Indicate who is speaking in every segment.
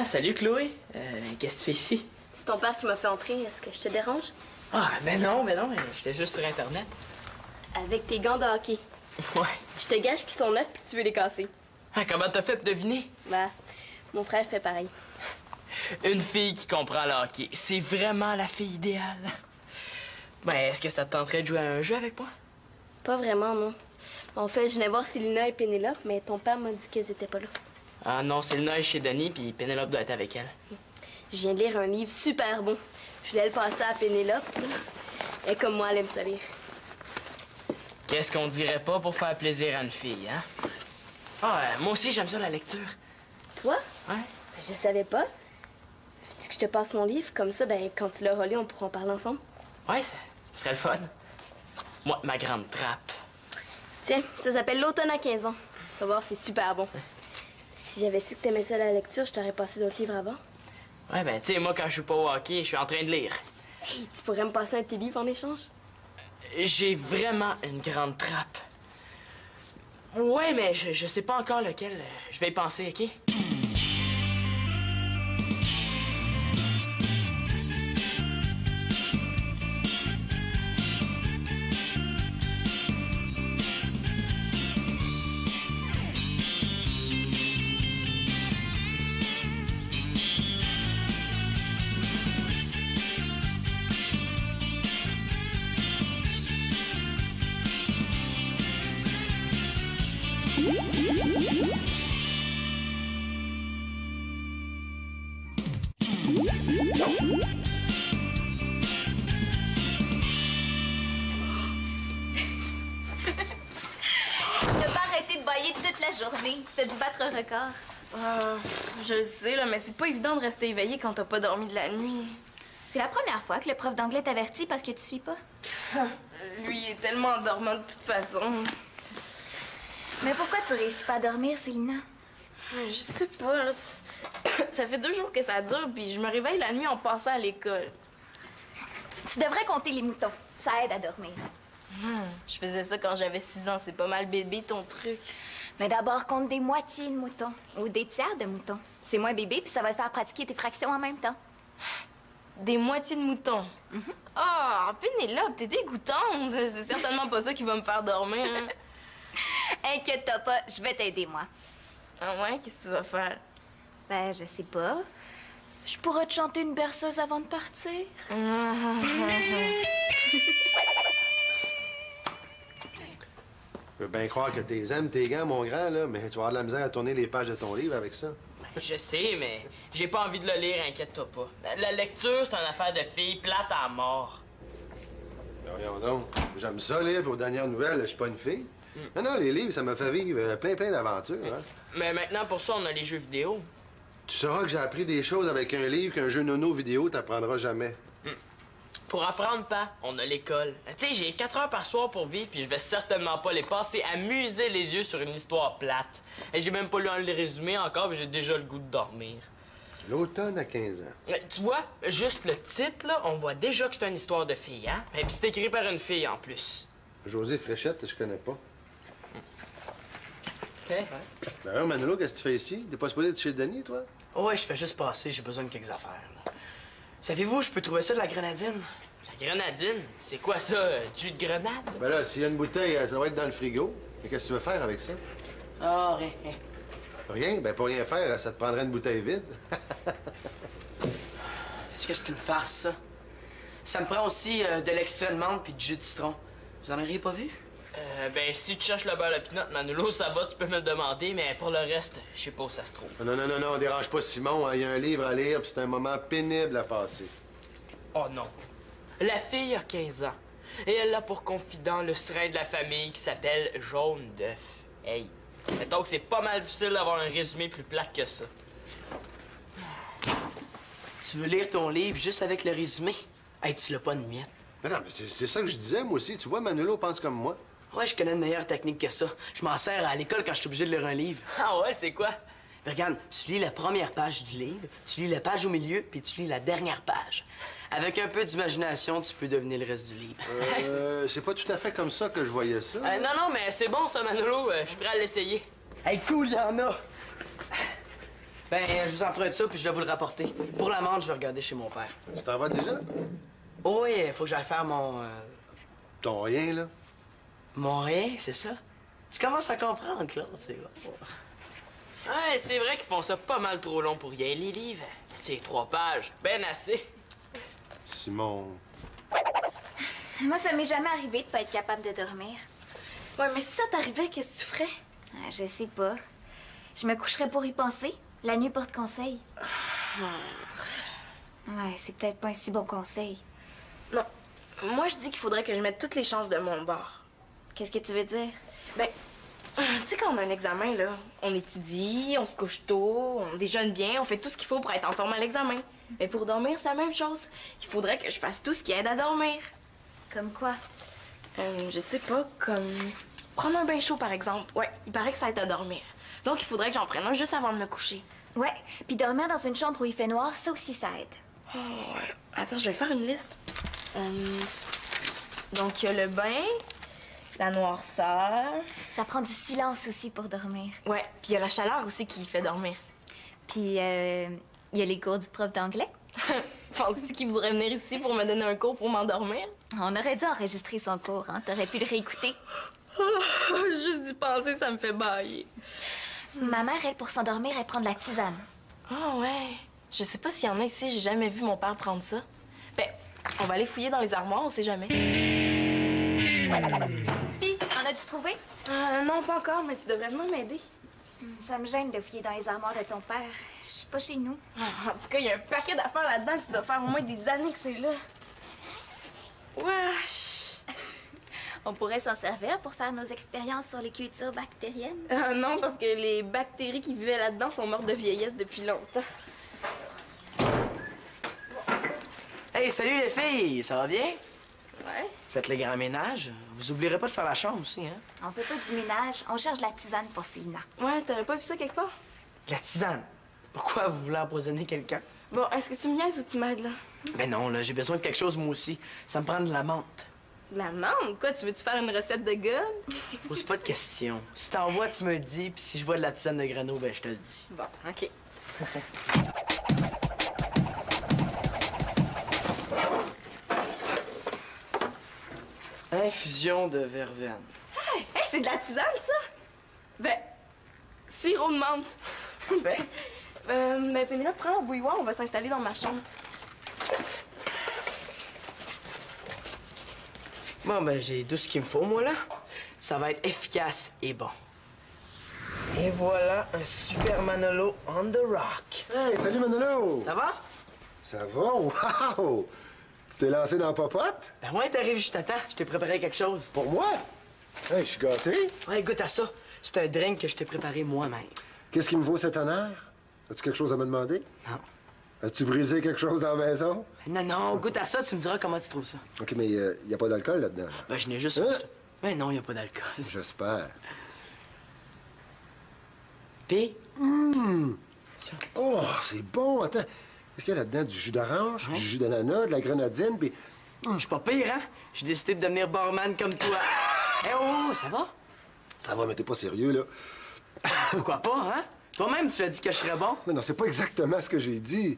Speaker 1: Ah, salut Chloé. Qu'est-ce que tu fais ici?
Speaker 2: C'est ton père qui m'a fait entrer. Est-ce que je te dérange?
Speaker 1: Ah, ben non, j'étais juste sur Internet.
Speaker 2: Avec tes gants de hockey.
Speaker 1: Ouais.
Speaker 2: Je te gâche qu'ils sont neufs puis que tu veux les casser.
Speaker 1: Ah, comment t'as fait pour deviner?
Speaker 2: Bah, mon frère fait pareil.
Speaker 1: Une fille qui comprend le hockey. C'est vraiment la fille idéale. Ben, est-ce que ça te tenterait de jouer à un jeu avec moi?
Speaker 2: Pas vraiment, non. En fait, je venais voir Célina et Pénélope, mais ton père m'a dit qu'elles étaient pas là.
Speaker 1: Ah non, Célina est chez Denis, puis Pénélope doit être avec elle.
Speaker 2: Je viens de lire un livre super bon. Je voulais le passer à Pénélope. Et comme moi, elle aime ça lire.
Speaker 1: Qu'est-ce qu'on dirait pas pour faire plaisir à une fille, hein? Ah, moi aussi, j'aime ça, la lecture.
Speaker 2: Toi?
Speaker 1: Ouais.
Speaker 2: Je savais pas. Veux-tu que je te passe mon livre? Comme ça, ben, quand tu l'auras lu, on pourra en parler ensemble.
Speaker 1: Ouais, ça serait le fun. Moi, ma grande trappe.
Speaker 2: Tiens, ça s'appelle L'automne à 15 ans. Tu vas voir, c'est super bon. Si j'avais su que t'aimais ça la lecture, je t'aurais passé d'autres livres avant.
Speaker 1: Ouais, ben, tu sais, moi, quand je suis pas au hockey, je suis en train de lire.
Speaker 2: Hey, tu pourrais me passer un de tes livres en échange?
Speaker 1: J'ai vraiment une grande trappe. Ouais, mais je sais pas encore lequel. Je vais y penser, OK?
Speaker 3: T'as pas arrêté de bailler toute la journée. T'as dû battre un record.
Speaker 4: Je le sais, là, mais c'est pas évident de rester éveillé quand t'as pas dormi de la nuit.
Speaker 3: C'est la première fois que le prof d'anglais t'avertit parce que tu suis pas.
Speaker 4: Lui, il est tellement endormant de toute façon.
Speaker 3: Mais pourquoi tu réussis pas à dormir, Célina?
Speaker 4: Je sais pas, là, ça fait 2 jours que ça dure, puis je me réveille la nuit en passant à l'école.
Speaker 3: Tu devrais compter les moutons. Ça aide à dormir.
Speaker 4: Je faisais ça quand j'avais 6 ans, c'est pas mal bébé ton truc.
Speaker 3: Mais d'abord, compte des moitiés de moutons. Ou des tiers de moutons. C'est moins bébé, puis ça va te faire pratiquer tes fractions en même temps.
Speaker 4: Des moitiés de moutons. Ah, Pénélope, t'es dégoûtante. C'est certainement pas ça qui va me faire dormir. Hein.
Speaker 3: Inquiète-toi pas, je vais t'aider, moi.
Speaker 4: Ah ouais, qu'est-ce que tu vas faire?
Speaker 3: Ben, je sais pas. Je pourrais te chanter une berceuse avant de partir.
Speaker 5: Je peux bien croire que t'es aimes, tes gants, mon grand, là, mais tu vas avoir de la misère à tourner les pages de ton livre avec ça.
Speaker 1: Je sais, mais j'ai pas envie de le lire, inquiète-toi pas. La lecture, c'est une affaire de fille plate à mort.
Speaker 5: Voyons donc. J'aime ça, lire, puis aux dernières nouvelles, je suis pas une fille. Non, les livres, ça m'a fait vivre plein d'aventures. Hein.
Speaker 1: Mais maintenant, pour ça, on a les jeux vidéo.
Speaker 5: Tu sauras que j'ai appris des choses avec un livre qu'un jeu nono vidéo t'apprendra jamais.
Speaker 1: Pour apprendre, pas, on a l'école. Tu sais, j'ai 4 heures par soir pour vivre, puis je vais certainement pas les passer à muser les yeux sur une histoire plate. Et j'ai même pas lu le résumé encore, puis j'ai déjà le goût de dormir.
Speaker 5: L'automne à 15 ans.
Speaker 1: Tu vois, juste le titre, là, on voit déjà que c'est une histoire de fille, hein? Et puis c'est écrit par une fille, en plus.
Speaker 5: José Fréchette, je connais pas.
Speaker 1: Ouais.
Speaker 5: D'ailleurs, Manolo, qu'est-ce que tu fais ici? T'es pas supposé être chez Denis, toi?
Speaker 1: Ouais, je fais juste passer, j'ai besoin de quelques affaires, là. Savez-vous, je peux trouver ça de la grenadine? La grenadine? C'est quoi ça? Du jus de grenade?
Speaker 5: Ben là, s'il y a une bouteille, ça doit être dans le frigo. Mais qu'est-ce que tu veux faire avec ça?
Speaker 1: Ah, rien.
Speaker 5: Rien? Ben, pour rien faire, ça te prendrait une bouteille vide.
Speaker 6: Est-ce que c'est une farce, ça? Ça me prend aussi de l'extrait de menthe puis du jus de citron. Vous en auriez pas vu?
Speaker 1: Ben, si tu cherches le beurre de pinot, Manolo, ça va, tu peux me le demander, mais pour le reste, je sais pas où ça se trouve.
Speaker 5: Non, on dérange pas Simon. Hein. Il y a un livre à lire, puis c'est un moment pénible à passer.
Speaker 1: Oh non. La fille a 15 ans. Et elle a pour confident le serin de la famille qui s'appelle Jaune d'œuf. Hey, mettons que c'est pas mal difficile d'avoir un résumé plus plate que ça.
Speaker 6: Tu veux lire ton livre juste avec le résumé? Hey, tu l'as pas une miette.
Speaker 5: Mais non, mais c'est ça que je disais, moi aussi. Tu vois, Manolo pense comme moi.
Speaker 6: Ouais, je connais une meilleure technique que ça. Je m'en sers à l'école quand je suis obligé de lire un livre.
Speaker 1: Ah ouais, c'est quoi?
Speaker 6: Regarde, tu lis la première page du livre, tu lis la page au milieu, puis tu lis la dernière page. Avec un peu d'imagination, tu peux deviner le reste du livre.
Speaker 5: C'est pas tout à fait comme ça que je voyais ça.
Speaker 1: Non, mais c'est bon ça, Manolo. Je suis prêt à l'essayer.
Speaker 6: Hey, cool, il y en a! Ben, je vous emprunte ça, puis je vais vous le rapporter. Pour l'amende, je vais regarder chez mon père.
Speaker 5: Tu t'en vas déjà?
Speaker 6: Oh oui, faut que j'aille faire mon...
Speaker 5: Ton rien, là?
Speaker 6: Mon rien, c'est ça? Tu commences à comprendre, Claude, c'est bon.
Speaker 1: Ouais, c'est vrai qu'ils font ça pas mal trop long pour rien, les livres. Tu sais, 3 pages, ben assez.
Speaker 5: Simon...
Speaker 3: Moi, ça m'est jamais arrivé de pas être capable de dormir.
Speaker 2: Ouais, mais si ça t'arrivait, qu'est-ce que tu ferais?
Speaker 3: Ah, je sais pas. Je me coucherais pour y penser. La nuit porte conseil. Ouais, c'est peut-être pas un si bon conseil.
Speaker 2: Non. Moi, je dis qu'il faudrait que je mette toutes les chances de mon bord.
Speaker 3: Qu'est-ce que tu veux dire?
Speaker 2: Ben, tu sais, quand on a un examen, là, on étudie, on se couche tôt, on déjeune bien, on fait tout ce qu'il faut pour être en forme à l'examen. Mais pour dormir, c'est la même chose. Il faudrait que je fasse tout ce qui aide à dormir.
Speaker 3: Comme quoi?
Speaker 2: Je sais pas, comme prendre un bain chaud, par exemple. Ouais, il paraît que ça aide à dormir. Donc, il faudrait que j'en prenne un juste avant de me coucher.
Speaker 3: Ouais, puis dormir dans une chambre où il fait noir, ça aussi, ça aide.
Speaker 2: Oh, ouais. Attends, je vais faire une liste. Donc, il y a le bain, la noirceur.
Speaker 3: Ça prend du silence aussi pour dormir.
Speaker 2: Ouais, puis il y a la chaleur aussi qui fait dormir.
Speaker 3: Puis, il y a les cours du prof d'anglais.
Speaker 2: Penses-tu qu'il voudrait venir ici pour me donner un cours pour m'endormir?
Speaker 3: On aurait dû enregistrer son cours, hein? T'aurais pu le réécouter.
Speaker 2: Juste d'y penser, ça me fait bailler.
Speaker 3: Ma mère, elle, pour s'endormir, elle prend de la tisane.
Speaker 2: Ah ouais. Je sais pas s'il y en a ici, j'ai jamais vu mon père prendre ça. Ben, on va aller fouiller dans les armoires, on sait jamais.
Speaker 3: Puis, en as-tu trouvé?
Speaker 2: Non, pas encore, mais tu devrais venir m'aider.
Speaker 3: Ça me gêne de fouiller dans les armoires de ton père. Je suis pas chez nous.
Speaker 2: En tout cas, il y a un paquet d'affaires là-dedans que ça doit faire au moins des années que c'est là. Wesh!
Speaker 3: On pourrait s'en servir pour faire nos expériences sur les cultures bactériennes.
Speaker 2: Non, parce que les bactéries qui vivaient là-dedans sont mortes de vieillesse depuis longtemps.
Speaker 6: Hey, salut les filles! Ça va bien?
Speaker 2: Ouais?
Speaker 6: Faites le grand ménage. Vous oublierez pas de faire la chambre aussi, hein?
Speaker 3: On fait pas du ménage, on cherche de la tisane pour Célina.
Speaker 2: Ouais, t'aurais pas vu ça quelque part?
Speaker 6: La tisane. Pourquoi vous voulez empoisonner quelqu'un?
Speaker 2: Bon, est-ce que tu me niaises ou tu m'aides, là?
Speaker 6: Ben non, là, j'ai besoin de quelque chose, moi aussi. Ça me prend de la menthe.
Speaker 2: De la menthe? Quoi, tu veux-tu faire une recette de gomme?
Speaker 6: Pose pas de questions. Si t'en vois, tu me le dis, puis si je vois de la tisane de grano, ben je te le dis.
Speaker 2: Bon, OK.
Speaker 6: Infusion de verveine.
Speaker 2: Hey, c'est de la tisane, ça? Ben, sirop de menthe. Ben, Pénélope, prends la bouilloire, on va s'installer dans ma chambre.
Speaker 6: Bon, ben, j'ai tout ce qu'il me faut, moi, là. Ça va être efficace et bon. Et voilà un super Manolo on the rock.
Speaker 5: Hey, salut Manolo!
Speaker 6: Ça va?
Speaker 5: Ça va? Wow! Tu t'es lancé dans la popote?
Speaker 6: Ben ouais, t'arrives juste à temps. Je t'ai préparé quelque chose.
Speaker 5: Pour moi? Hey, je suis gâté.
Speaker 6: Ouais, goûte à ça. C'est un drink que je t'ai préparé moi-même.
Speaker 5: Qu'est-ce qui me vaut cet honneur? As-tu quelque chose à me demander?
Speaker 6: Non.
Speaker 5: As-tu brisé quelque chose dans la maison?
Speaker 6: Non, non, goûte à ça, tu me diras comment tu trouves ça.
Speaker 5: OK, mais il n'y a pas d'alcool là-dedans. Là.
Speaker 6: Ben, je n'ai juste...
Speaker 5: Hein?
Speaker 6: Ben non, il n'y a pas d'alcool.
Speaker 5: J'espère.
Speaker 6: Puis,
Speaker 5: Oh, c'est bon. Attends, qu'est-ce qu'il y a là-dedans? Du jus d'orange, du jus d'ananas, de la grenadine, puis...
Speaker 6: je suis pas pire, hein? J'ai décidé de devenir barman comme toi. Eh oh, ça va?
Speaker 5: Ça va, mais t'es pas sérieux, là.
Speaker 6: Pourquoi pas, hein? Toi-même, tu l'as dit que je serais bon.
Speaker 5: Mais non, c'est pas exactement ce que j'ai dit.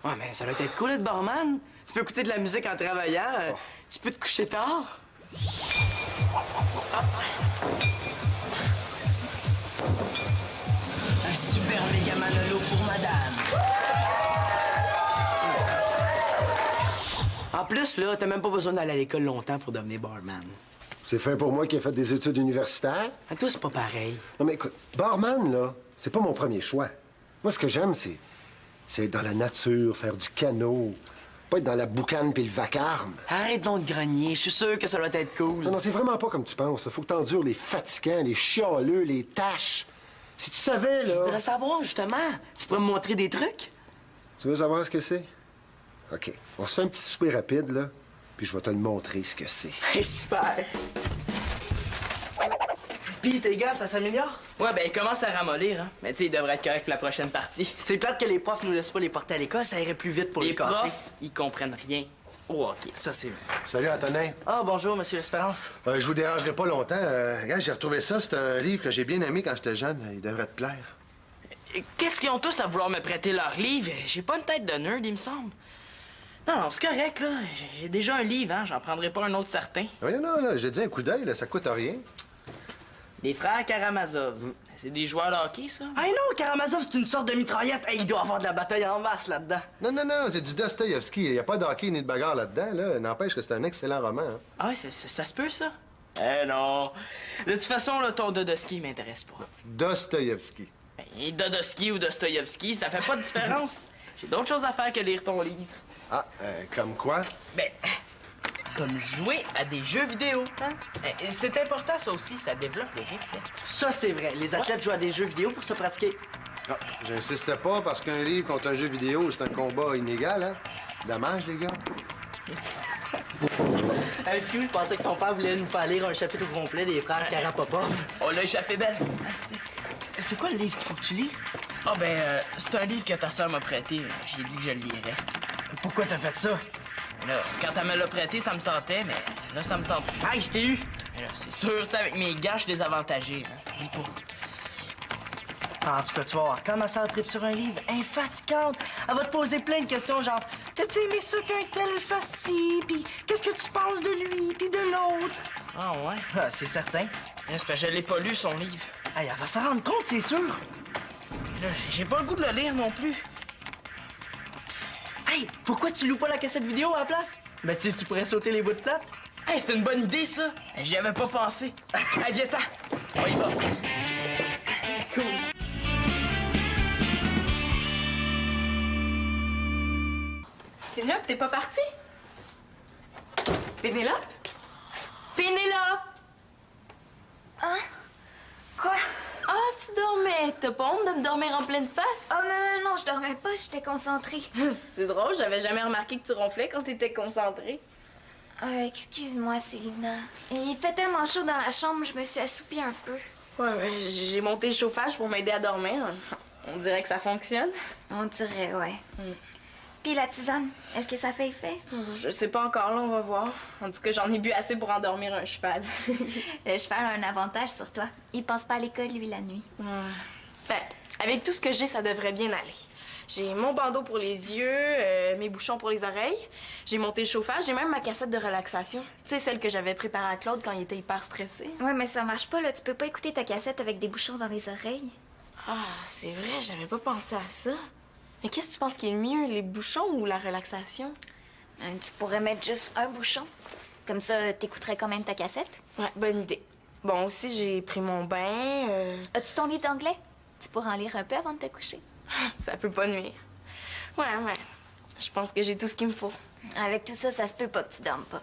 Speaker 6: Ouais, mais ça doit être cool d'être barman. Tu peux écouter de la musique en travaillant. Tu peux te coucher tard. Un super méga Manolo pour madame. En plus, là, t'as même pas besoin d'aller à l'école longtemps pour devenir barman.
Speaker 5: C'est fait pour moi qui ai fait des études universitaires.
Speaker 6: À toi, c'est pas pareil.
Speaker 5: Non, mais écoute, barman, là, c'est pas mon premier choix. Moi, ce que j'aime, c'est être dans la nature, faire du canot. Pas être dans la boucane puis le vacarme.
Speaker 6: Arrête donc de grogner. Je suis sûr que ça doit être cool.
Speaker 5: Non, non, c'est vraiment pas comme tu penses. Faut que t'endures les fatigants, les chialeux, les tâches. Si tu savais,
Speaker 6: Je
Speaker 5: là...
Speaker 6: voudrais savoir, justement. Tu pourrais me montrer des trucs?
Speaker 5: Tu veux savoir ce que c'est? OK. On se fait un petit souper rapide, là, puis je vais te le montrer, ce que c'est.
Speaker 6: Hey, super! Pis tes gars, ça s'améliore?
Speaker 1: Ouais, ben, il commence à ramollir, hein. Mais tu sais, il devrait être correct pour la prochaine partie.
Speaker 6: C'est plate que les profs nous laissent pas les porter à l'école, ça irait plus vite pour les casser.
Speaker 1: profs, ils comprennent rien. Oh, OK.
Speaker 6: Ça, c'est vrai.
Speaker 5: Salut, Antonin.
Speaker 6: Ah, bonjour, Monsieur l'Espérance.
Speaker 5: Je vous dérangerai pas longtemps. Regarde, j'ai retrouvé ça. C'est un livre que j'ai bien aimé quand j'étais jeune. Il devrait te plaire.
Speaker 1: qu'est-ce qu'ils ont tous à vouloir me prêter leur livre? J'ai pas une tête de nerd, il me semble. Non, c'est correct, là. J'ai déjà un livre, hein. J'en prendrai pas un autre certain.
Speaker 5: Oui, non, là, j'ai dit un coup d'œil, là, ça coûte rien.
Speaker 1: Les frères Karamazov. C'est des joueurs de hockey, ça?
Speaker 6: Ah non, Karamazov, c'est une sorte de mitraillette. Hey, il doit avoir de la bataille en masse là-dedans.
Speaker 5: Non, c'est du Dostoïevski. Il n'y a pas de hockey ni de bagarre là-dedans, là. N'empêche que c'est un excellent roman, hein.
Speaker 1: Ah ouais, ça se peut, ça? Eh non. De toute façon, là, ton Dostoïevski m'intéresse pas.
Speaker 5: Dostoïevski.
Speaker 1: Ben, Dostoïevski ou Dostoïevski, ça fait pas de différence. J'ai d'autres choses à faire que lire ton livre.
Speaker 5: Ah, comme quoi?
Speaker 1: Ben, comme jouer à des jeux vidéo. Hein? C'est important, ça aussi, ça développe les réflexes.
Speaker 6: Ça, c'est vrai. Les athlètes jouent à des jeux vidéo pour se pratiquer.
Speaker 5: Ah, j'insiste pas parce qu'un livre contre un jeu vidéo, c'est un combat inégal, hein? Dommage, les gars.
Speaker 6: Hey, Fiu, je pensais que ton père voulait nous faire lire un chapitre au complet des frères Karapopov.
Speaker 1: On l'a échappé belle.
Speaker 6: C'est quoi le livre qu'il faut que tu lis?
Speaker 1: Ah ben, c'est un livre que ta sœur m'a prêté. J'ai dit que je le lirais.
Speaker 6: Pourquoi t'as fait ça?
Speaker 1: Là, quand elle me l'a prêté, ça me tentait, mais là, ça me tente plus.
Speaker 6: Hey, je t'ai eu!
Speaker 1: Mais là, c'est sûr, tu sais, avec mes gars, je suis désavantagé. Hein. Lis pas.
Speaker 6: Ah, en tout cas, tu vas voir, quand ma sœur tripe sur un livre, infatigante, elle va te poser plein de questions, genre « T'as-tu aimé ça qu'un tel fasse ci? Puis qu'est-ce que tu penses de lui? Puis de l'autre? »
Speaker 1: Ah ouais?
Speaker 6: Ah, c'est certain.
Speaker 1: C'est parce que je l'ai pas lu, son livre.
Speaker 6: Hey, elle va s'en rendre compte, c'est sûr.
Speaker 1: Là, j'ai pas le goût de le lire non plus.
Speaker 6: Hey, pourquoi tu loues pas la cassette vidéo à la place? Mais tu sais, tu pourrais sauter les bouts de plate.
Speaker 1: Hey, c'est une bonne idée, ça! J'y avais pas pensé. Hey, viens-t'en! On y va.
Speaker 6: Cool.
Speaker 2: Pénélope, t'es pas partie? Pénélope? Pénélope!
Speaker 3: Hein? Quoi?
Speaker 2: Ah, tu dormais. T'as pas honte de me dormir en pleine face?
Speaker 3: Oh non, je dormais pas, j'étais concentrée.
Speaker 2: C'est drôle, j'avais jamais remarqué que tu ronflais quand t'étais concentrée.
Speaker 3: Excuse-moi, Célina. Il fait tellement chaud dans la chambre, je me suis assoupie un peu.
Speaker 2: Ouais, mais j'ai monté le chauffage pour m'aider à dormir. On dirait que ça fonctionne.
Speaker 3: On dirait, ouais. Puis la tisane, est-ce que ça fait effet?
Speaker 2: Je sais pas encore, là, on va voir. En tout cas, j'en ai bu assez pour endormir un cheval.
Speaker 3: Le cheval a un avantage sur toi. Il pense pas à l'école, lui, la nuit.
Speaker 2: Ben, avec tout ce que j'ai, ça devrait bien aller. J'ai mon bandeau pour les yeux, mes bouchons pour les oreilles. J'ai monté le chauffage, j'ai même ma cassette de relaxation. Tu sais, celle que j'avais préparée à Claude quand il était hyper stressé.
Speaker 3: Ouais, mais ça marche pas, là. Tu peux pas écouter ta cassette avec des bouchons dans les oreilles.
Speaker 2: Ah, c'est vrai, j'avais pas pensé à ça. Mais qu'est-ce que tu penses qui est le mieux, les bouchons ou la relaxation?
Speaker 3: Tu pourrais mettre juste un bouchon. Comme ça, t'écouterais quand même ta cassette.
Speaker 2: Ouais, bonne idée. Bon, aussi, j'ai pris mon bain.
Speaker 3: As-tu ton livre d'anglais? Tu pourras en lire un peu avant de te coucher.
Speaker 2: Ça peut pas nuire. Ouais. Je pense que j'ai tout ce qu'il me faut.
Speaker 3: Avec tout ça, ça se peut pas que tu dormes pas.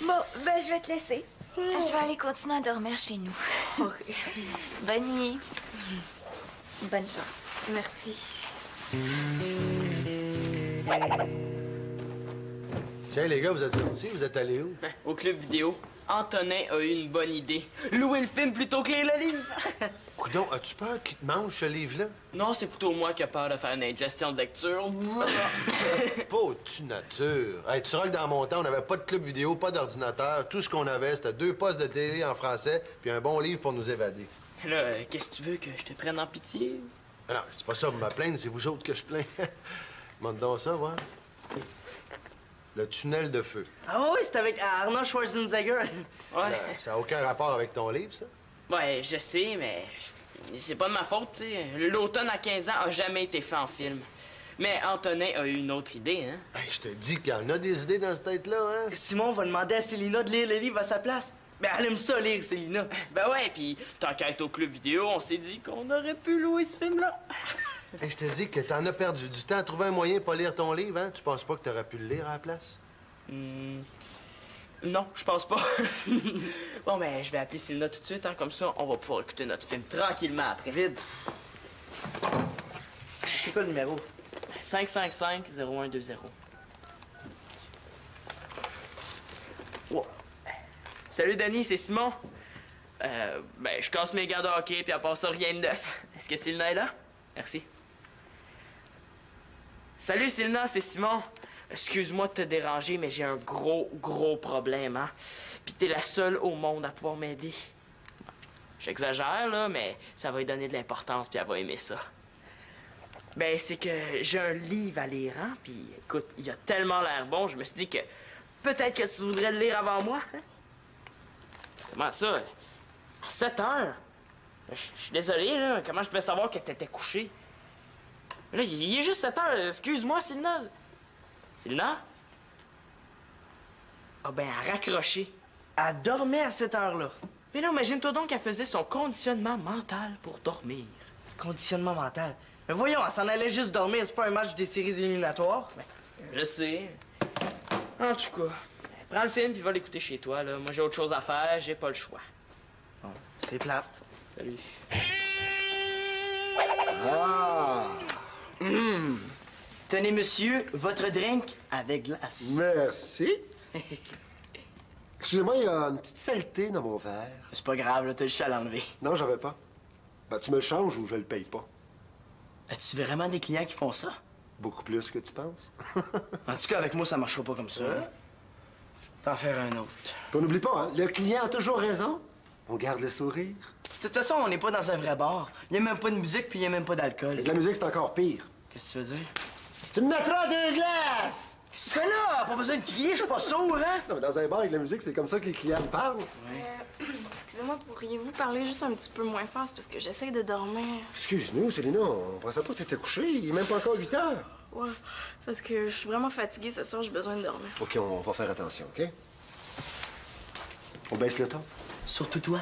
Speaker 3: Bon, ben, je vais te laisser. Je vais aller continuer à dormir chez nous.
Speaker 2: OK.
Speaker 3: Bonne nuit. Bonne chance.
Speaker 2: Merci.
Speaker 5: Tiens, les gars, vous êtes sortis? Vous êtes allés où?
Speaker 1: Au club vidéo, Antonin a eu une bonne idée. Louer le film plutôt que lire le livre.
Speaker 5: Coudon, as-tu peur qu'il te mange, ce livre-là?
Speaker 1: Non, c'est plutôt moi qui ai peur de faire une ingestion de lecture.
Speaker 5: Pas-tu nature? Hey, tu sauras que dans mon temps, on n'avait pas de club vidéo, pas d'ordinateur. Tout ce qu'on avait, c'était 2 postes de télé en français puis un bon livre pour nous évader.
Speaker 1: Là, qu'est-ce que tu veux, que je te prenne en pitié?
Speaker 5: Ah non, c'est pas ça pour me plaindre, c'est vous autres que je plains. Montre donc ça, voir. Le tunnel de feu.
Speaker 6: Ah oui, c'est avec Arnold Schwarzenegger.
Speaker 1: Ouais.
Speaker 5: Ça n'a aucun rapport avec ton livre, ça?
Speaker 1: Ouais, je sais, mais c'est pas de ma faute, tu sais. L'automne à 15 ans a jamais été fait en film. Mais Antonin a eu une autre idée, hein?
Speaker 5: Hey, je te dis qu'il y en a des idées dans cette tête-là, hein?
Speaker 6: Simon va demander à Célina de lire le livre à sa place. Ben, elle aime ça lire, Célina.
Speaker 1: Ben ouais, puis tant qu'à être au club vidéo, on s'est dit qu'on aurait pu louer ce film-là.
Speaker 5: Hey, je te dis que t'en as perdu du temps à trouver un moyen de pas lire ton livre, hein? Tu penses pas que t'aurais pu le lire à la place?
Speaker 1: Non, je pense pas. Bon, ben, je vais appeler Célina tout de suite, hein. Comme ça, on va pouvoir écouter notre film tranquillement après.
Speaker 6: Vide. C'est quoi le numéro?
Speaker 1: 555-0120. Wow. Salut, Denis, c'est Simon. Ben, je casse mes gants de hockey, puis à part ça, rien de neuf. Est-ce que Célina est là? Merci. Salut, Célina, c'est Simon. Excuse-moi de te déranger, mais j'ai un gros problème, hein? Puis t'es la seule au monde à pouvoir m'aider. J'exagère, là, mais ça va lui donner de l'importance, puis elle va aimer ça. Ben, c'est que j'ai un livre à lire, hein, puis écoute, il a tellement l'air bon, je me suis dit que peut-être que tu voudrais le lire avant moi, hein? Comment ça? À 7 heures? Je suis désolé, là, comment je peux savoir que t'étais couché? Là, il est juste 7 heures, excuse-moi, Sylna. Sylna? Ah ben, elle raccroché.
Speaker 6: Elle dormait à cette heure-là.
Speaker 1: Mais non, imagine-toi donc qu'elle faisait son conditionnement mental pour dormir.
Speaker 6: Conditionnement mental. Mais voyons, elle s'en allait juste dormir, c'est pas un match des séries éliminatoires.
Speaker 1: Je sais. En tout cas, prends le film puis va l'écouter chez toi, là. Moi, j'ai autre chose à faire, j'ai pas le choix.
Speaker 6: Bon, c'est plate.
Speaker 1: Salut.
Speaker 5: Ah!
Speaker 6: Tenez, monsieur, votre drink avec glace.
Speaker 5: Merci. Excusez-moi, il y a une petite saleté dans mon verre.
Speaker 6: C'est pas grave, là, t'as juste à l'enlever.
Speaker 5: Non, j'en veux pas. Ben, tu me le changes ou je le paye pas.
Speaker 6: As-tu vraiment des clients qui font ça?
Speaker 5: Beaucoup plus que tu penses.
Speaker 6: En tout cas, avec moi, ça marchera pas comme ça. T'en faire un autre.
Speaker 5: Puis on n'oublie pas, hein, le client a toujours raison. On garde le sourire.
Speaker 6: De toute façon, on n'est pas dans un vrai bar. Il n'y a même pas de musique puis il n'y a même pas d'alcool.
Speaker 5: Avec la musique, c'est encore pire.
Speaker 6: Qu'est-ce que tu veux dire?
Speaker 5: Tu me mettras 2 glaces!
Speaker 6: Qu'est-ce que tu fais là? Pas besoin de crier, je suis pas sourd, hein?
Speaker 5: Non, mais dans un bar avec la musique, c'est comme ça que les clients me parlent.
Speaker 2: Excusez-moi, pourriez-vous parler juste un petit peu moins fort? C'est parce que j'essaie de dormir.
Speaker 5: Excuse-nous, Célina, on pensait pas que t'étais couché. Il est même pas encore 8 heures.
Speaker 2: Ouais, parce que je suis vraiment fatiguée ce soir, j'ai besoin de dormir.
Speaker 5: OK, on va faire attention, OK? On baisse le ton.
Speaker 6: Surtout toi.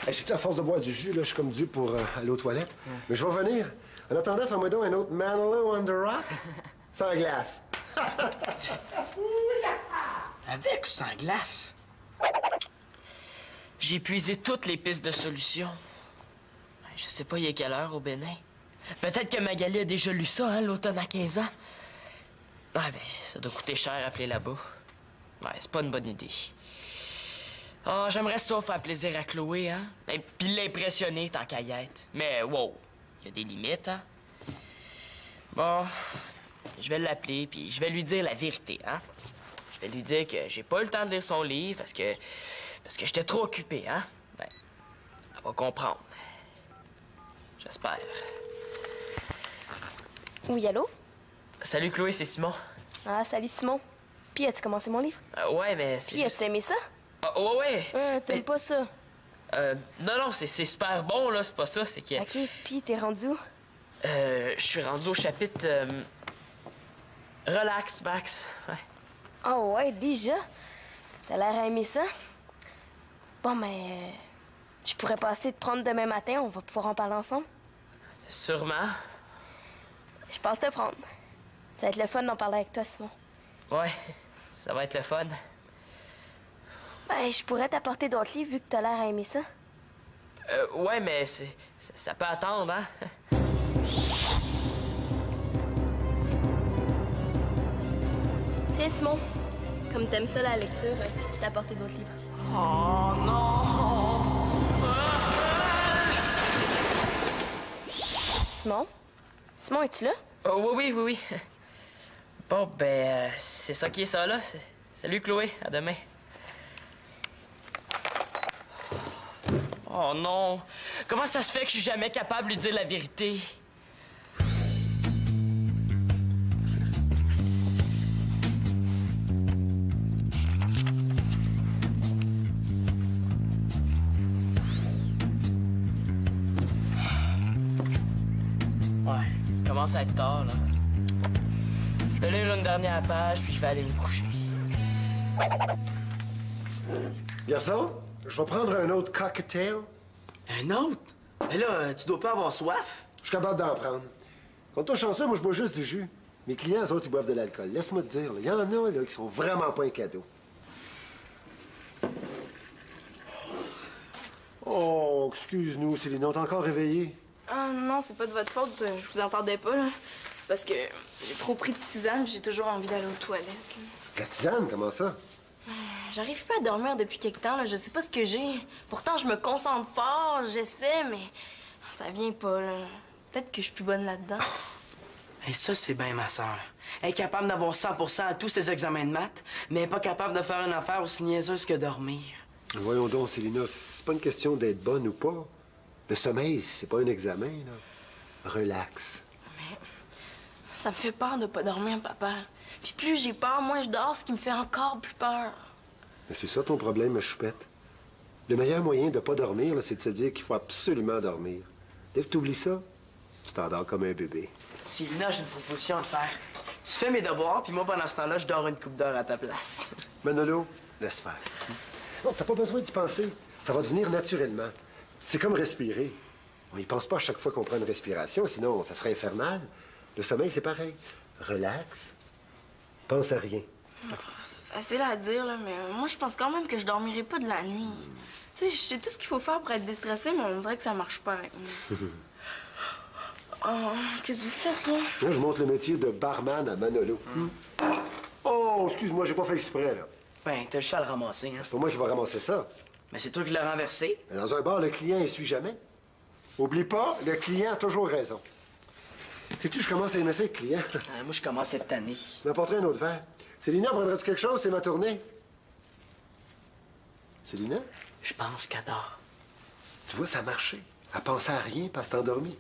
Speaker 5: Hey, sais-tu, à force de boire du jus, là, je suis comme dû pour aller aux toilettes. Mais je vais revenir. En attendant, fais-moi donc un autre Manolo on the Rock sans glace.
Speaker 6: Avec ou sans glace?
Speaker 1: J'ai épuisé toutes les pistes de solutions. Je sais pas il est quelle heure au Bénin. Peut-être que Magali a déjà lu ça, hein, l'automne à 15 ans. Ouais, ben, ça doit coûter cher appeler là-bas. Ouais, c'est pas une bonne idée. Ah, j'aimerais ça faire plaisir à Chloé, hein. Et puis l'impressionner tant qu'à y être. Mais wow, il y a des limites, hein. Bon, je vais l'appeler, puis je vais lui dire la vérité, hein. Je vais lui dire que j'ai pas eu le temps de lire son livre parce que j'étais trop occupé, hein. Ben, elle va comprendre. J'espère.
Speaker 4: Oui, allô?
Speaker 1: Salut Chloé, c'est Simon.
Speaker 4: Ah, salut Simon. Puis, as-tu commencé mon livre?
Speaker 1: Ouais, mais c'est
Speaker 4: Puis, as-tu aimé ça?
Speaker 1: Ah, ouais.
Speaker 4: T'aimes
Speaker 1: Mais-
Speaker 4: pas ça?
Speaker 1: Non, c'est super bon, là, c'est pas ça, c'est que...
Speaker 4: OK, puis t'es rendu où?
Speaker 1: Je suis rendu au chapitre... Relax, Max. Ouais.
Speaker 4: Oh ouais, déjà? T'as l'air à aimer ça? Bon, mais... je pourrais passer te prendre demain matin, on va pouvoir en parler ensemble.
Speaker 1: Sûrement.
Speaker 4: Je passe te prendre. Ça va être le fun d'en parler avec toi, Simon.
Speaker 1: Ouais, ça va être le fun.
Speaker 4: Ben, je pourrais t'apporter d'autres livres vu que t'as l'air à aimer ça.
Speaker 1: Ouais, mais ça peut attendre, hein?
Speaker 4: Tiens, Simon, comme t'aimes ça la lecture, je t'ai apporté d'autres livres.
Speaker 1: Oh non!
Speaker 4: Simon? Simon, es-tu là?
Speaker 1: Oh, oui. Bon, ben, c'est ça qui est ça, là. Salut, Chloé. À demain. Oh non! Comment ça se fait que je suis jamais capable de lui dire la vérité? Ouais, il commence à être tard, là. Je vais lire une dernière page, puis je vais aller me coucher.
Speaker 5: Garçon, je vais prendre un autre cocktail.
Speaker 6: Un autre? Mais là, tu dois pas avoir soif.
Speaker 5: Je suis capable d'en prendre. Quand toi chanceux, moi, je bois juste du jus. Mes clients, eux autres, ils boivent de l'alcool. Laisse-moi te dire, il y en a là, qui sont vraiment pas un cadeau. Oh, excuse-nous, Céline, on t'a encore réveillé.
Speaker 2: Ah non, c'est pas de votre faute, je vous entendais pas, là. C'est parce que j'ai trop pris de tisane, puis j'ai toujours envie d'aller aux toilettes.
Speaker 5: La tisane, comment ça?
Speaker 2: J'arrive pas à dormir depuis quelque temps, là. Je sais pas ce que j'ai. Pourtant, je me concentre fort, j'essaie, mais ça vient pas, là. Peut-être que je suis plus bonne là-dedans.
Speaker 6: Et ça, c'est bien ma sœur. Elle est capable d'avoir 100% à tous ses examens de maths, mais elle est pas capable de faire une affaire aussi niaiseuse que dormir.
Speaker 5: Voyons donc, Célina, c'est pas une question d'être bonne ou pas. Le sommeil, c'est pas un examen, là. Relax.
Speaker 2: Mais ça me fait peur de pas dormir, papa. Puis plus j'ai peur, moins je dors, ce qui me fait encore plus peur.
Speaker 5: Mais c'est ça ton problème, ma choupette. Le meilleur moyen de pas dormir, là, c'est de se dire qu'il faut absolument dormir. Dès que tu oublies ça, tu t'endors comme un bébé.
Speaker 6: Célina, j'ai une proposition à te faire. Tu fais mes devoirs, puis moi, pendant ce temps-là, je dors une coupe d'heure à ta place.
Speaker 5: Manolo, laisse faire. Non, t'as pas besoin d'y penser. Ça va devenir naturellement. C'est comme respirer. On y pense pas à chaque fois qu'on prend une respiration, sinon ça serait infernal. Le sommeil, c'est pareil. Relax. Pense à rien.
Speaker 2: C'est facile à dire, là, mais moi, je pense quand même que je dormirai pas de la nuit. Tu sais, je sais tout ce qu'il faut faire pour être déstressé, mais on dirait que ça marche pas avec moi. Oh, qu'est-ce que vous faites, là?
Speaker 5: Moi, je montre le métier de barman à Manolo. Oh, excuse-moi, j'ai pas fait exprès, là.
Speaker 6: Ben, t'as le chat à le ramasser, hein.
Speaker 5: C'est pas moi qui va ramasser ça.
Speaker 6: Mais c'est toi qui l'as renversé.
Speaker 5: Mais dans un bar, le client essuie jamais. Oublie pas, le client a toujours raison. Sais-tu, je commence à aimer ça, le client.
Speaker 6: Moi, je commence cette année.
Speaker 5: M'apporterai un autre verre. Célina, prendrais-tu quelque chose? C'est ma tournée. Célina?
Speaker 6: Je pense qu'elle dort.
Speaker 5: Tu vois, ça a marché. Elle pensait à rien, parce que t'es endormie.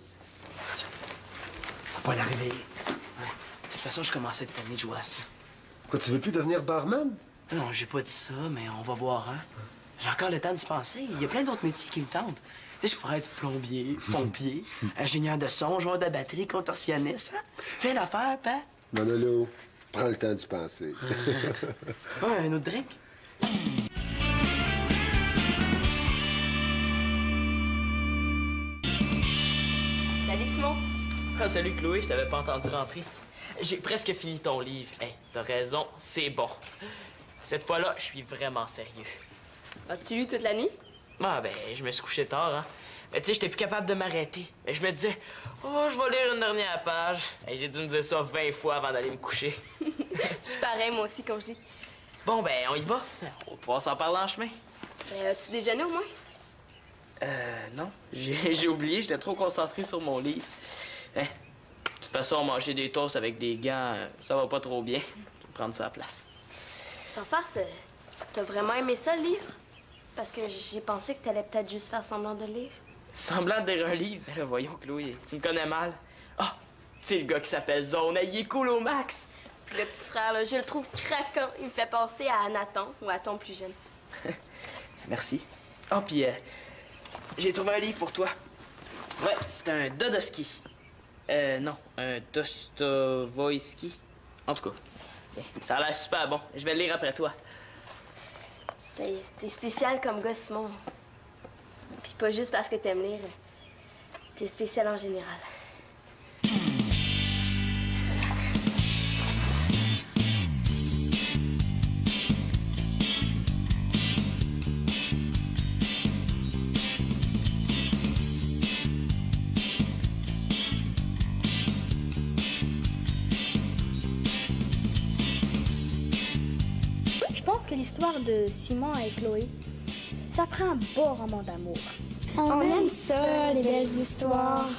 Speaker 5: Attention. Faut pas la réveiller.
Speaker 6: Ouais. De toute façon, je commence cette année de jouer à ça.
Speaker 5: Quoi, tu veux plus devenir barman?
Speaker 6: Non, j'ai pas dit ça, mais on va voir, hein. J'ai encore le temps d'y penser. Il y a plein d'autres métiers qui me tentent. Tu sais, je pourrais être plombier, pompier, ingénieur de son, joueur de batterie, contorsionniste, hein. Plein d'affaires, papa.
Speaker 5: Manolo, prends le temps d'y penser.
Speaker 6: Ouais, un autre drink?
Speaker 2: Salut, Simon.
Speaker 1: Ah, salut Chloé, je t'avais pas entendu rentrer. J'ai presque fini ton livre. Hey, t'as raison, c'est bon. Cette fois-là, je suis vraiment sérieux.
Speaker 2: As-tu lu toute la nuit?
Speaker 1: Ah ben, je me suis couché tard, hein. Mais tu sais, j'étais plus capable de m'arrêter. Mais je me disais, oh, je vais lire une dernière page. Et j'ai dû me dire ça 20 fois avant d'aller me coucher.
Speaker 2: Je suis pareil, moi aussi, comme je dis.
Speaker 1: Bon, ben, on y va. On va pouvoir s'en parler en chemin.
Speaker 2: As-tu déjeuné au moins?
Speaker 1: Non. J'ai oublié, j'étais trop concentré sur mon livre. Hein? De toute façon, manger des toasts avec des gants, ça va pas trop bien. Je vais prendre ça à la place.
Speaker 4: Sans farce, t'as vraiment aimé ça, le livre? Parce que j'ai pensé que t'allais peut-être juste faire semblant de le lire.
Speaker 1: Semblant de lire un livre? Ben là, voyons, Chloé, tu me connais mal. Ah, tu sais, le gars qui s'appelle Zone, il est cool au max.
Speaker 4: Puis le petit frère, là, je le trouve craquant. Il me fait penser à Nathan ou à ton plus jeune.
Speaker 1: Merci. Ah, puis j'ai trouvé un livre pour toi. Ouais, c'est un Dostoïevski. Non, un Dostoïevski. En tout cas, tiens, ça a l'air super bon. Je vais le lire après toi.
Speaker 4: T'es spécial comme gars, Simon. Puis pas juste parce que t'aimes lire. T'es spécial en général.
Speaker 7: Je pense que l'histoire de Simon et Chloé, ça ferait un beau roman d'amour. On aime ça, les belles histoires.